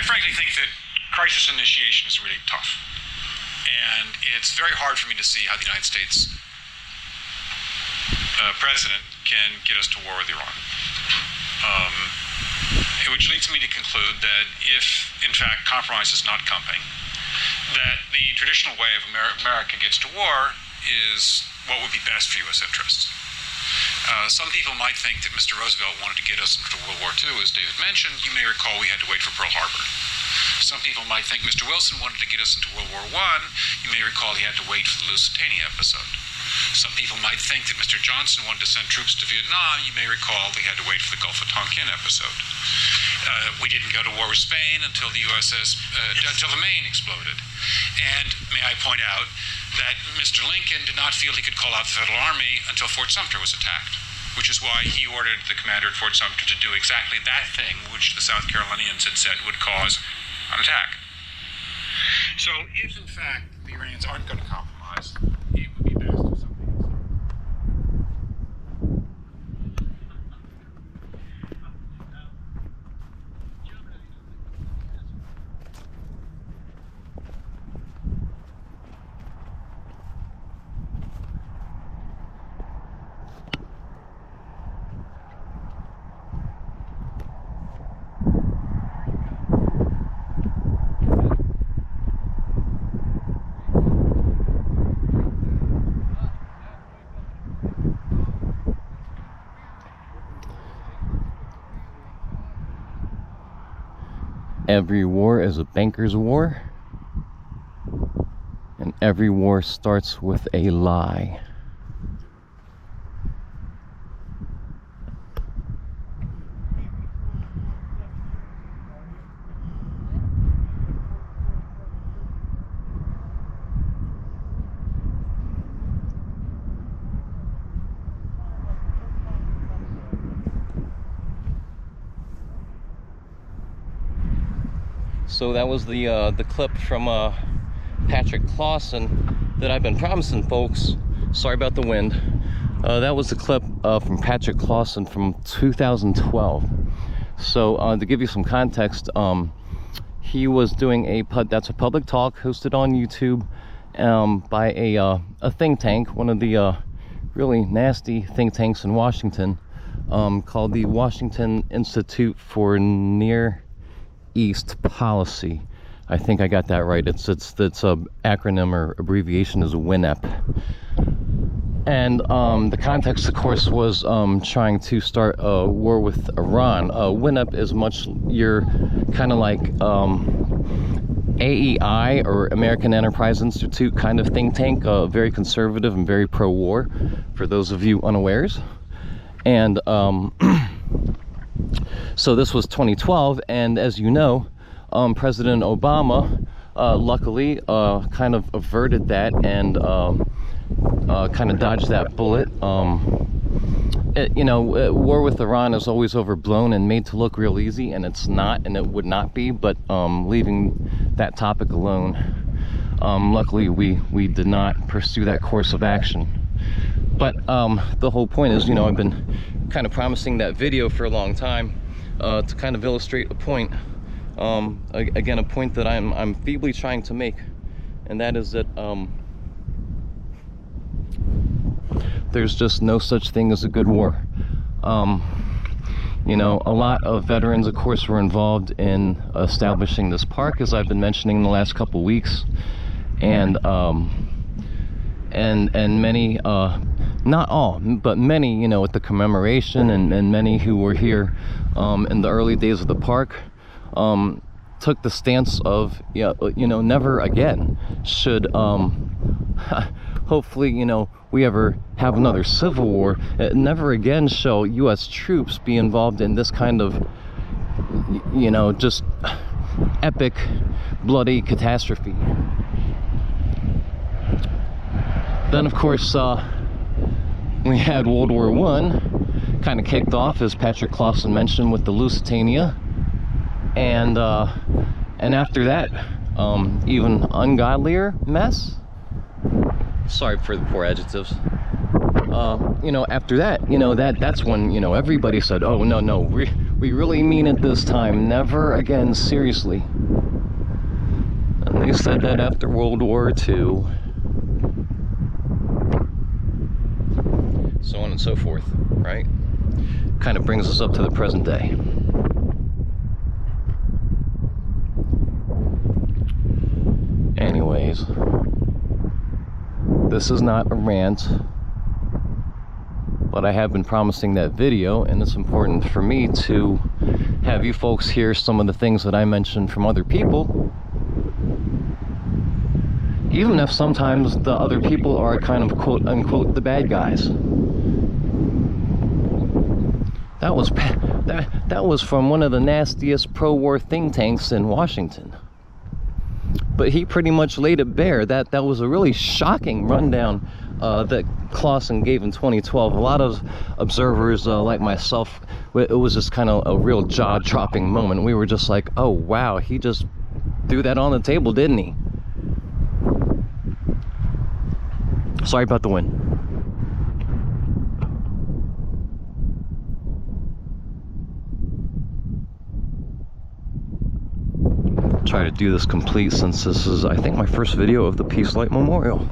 frankly think that crisis initiation is really tough. And it's very hard for me to see how the United States president can get us to war with Iran. Which leads me to conclude that if, in fact, compromise is not coming, that the traditional way of America gets to war is what would be best for U.S. interests. Some people might think that Mr. Roosevelt wanted to get us into World War II, as David mentioned. You may recall we had to wait for Pearl Harbor. Some people might think Mr. Wilson wanted to get us into World War I. You may recall he had to wait for the Lusitania episode. Some people might think that Mr. Johnson wanted to send troops to Vietnam. You may recall we had to wait for the Gulf of Tonkin episode. We didn't go to war with Spain until the until the Maine exploded. And may I point out that Mr. Lincoln did not feel he could call out the Federal Army until Fort Sumter was attacked, which is why he ordered the commander at Fort Sumter to do exactly that thing which the South Carolinians had said would cause an attack. So if, in fact, the Iranians aren't going to compromise, it would be best if something is done. Every war is a banker's war, and every war starts with a lie. So that was the clip from Patrick Clawson that I've been promising folks. Sorry about the wind. That was the clip from Patrick Clawson from 2012. So to give you some context, he was doing that's a public talk hosted on YouTube by a think tank, one of the really nasty think tanks in Washington, called the Washington Institute for Near East Policy. I think I got that right. It's a acronym or abbreviation is WINEP. And the context, of course, was trying to start a war with Iran. WINEP is you're kind of like AEI or American Enterprise Institute kind of think tank, very conservative and very pro-war, for those of you unawares. And so this was 2012, and as you know, President Obama luckily kind of averted that and kind of dodged that bullet. War with Iran is always overblown and made to look real easy, and it's not, and it would not be, but leaving that topic alone, luckily we did not pursue that course of action. But the whole point is, I've been kind of promising that video for a long time to kind of illustrate a point, again, a point that I'm feebly trying to make, and that is that there's just no such thing as a good war. A lot of veterans, of course, were involved in establishing this park, as I've been mentioning in the last couple weeks, and many, not all, but many, at the commemoration, and many who were here in the early days of the park, took the stance of, never again should, hopefully, we ever have another civil war, never again shall U.S. troops be involved in this kind of, just epic, bloody catastrophe. Then, of course, we had World War I, kind of kicked off, as Patrick Clawson mentioned, with the Lusitania, and after that, even ungodlier mess. Sorry for the poor adjectives. After that, that's when, everybody said, oh, no, we really mean it this time. Never again, seriously. They said that after World War II. So on and so forth, right? Kind of brings us up to the present day. Anyways, this is not a rant, but I have been promising that video, and it's important for me to have you folks hear some of the things that I mentioned from other people, even if sometimes the other people are kind of quote unquote the bad guys. That was from one of the nastiest pro-war think tanks in Washington. But he pretty much laid it bare. That was a really shocking rundown that Clawson gave in 2012. A lot of observers like myself, it was just kind of a real jaw-dropping moment. We were just like, oh wow, he just threw that on the table, didn't he? Sorry about the wind. Try to do this complete, since this is, I think, my first video of the Peace Light Memorial.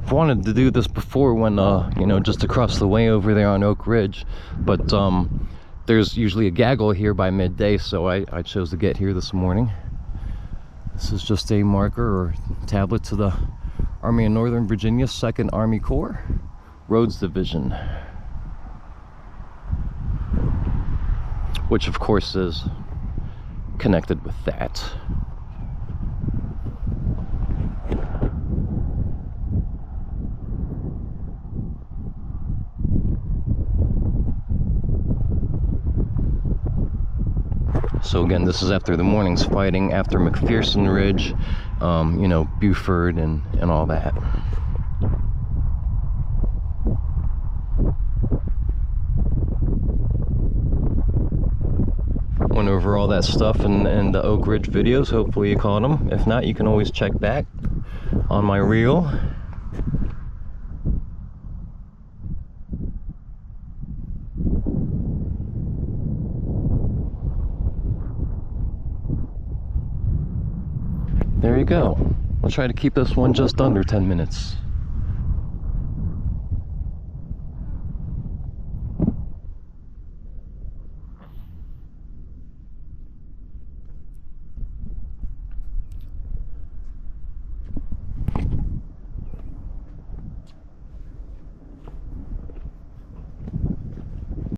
I've wanted to do this before when, you know, just across the way over there on Oak Ridge, but there's usually a gaggle here by midday, so I chose to get here this morning. This is just a marker or tablet to the Army of Northern Virginia 2nd Army Corps, Rhodes Division. Which of course is connected with that. So again, this is after the morning's fighting, after McPherson Ridge, you know, Buford and all that. Went over all that stuff in the Oak Ridge videos. Hopefully you caught them. If not, you can always check back on my reel. There you go. I'll try to keep this one just under 10 minutes.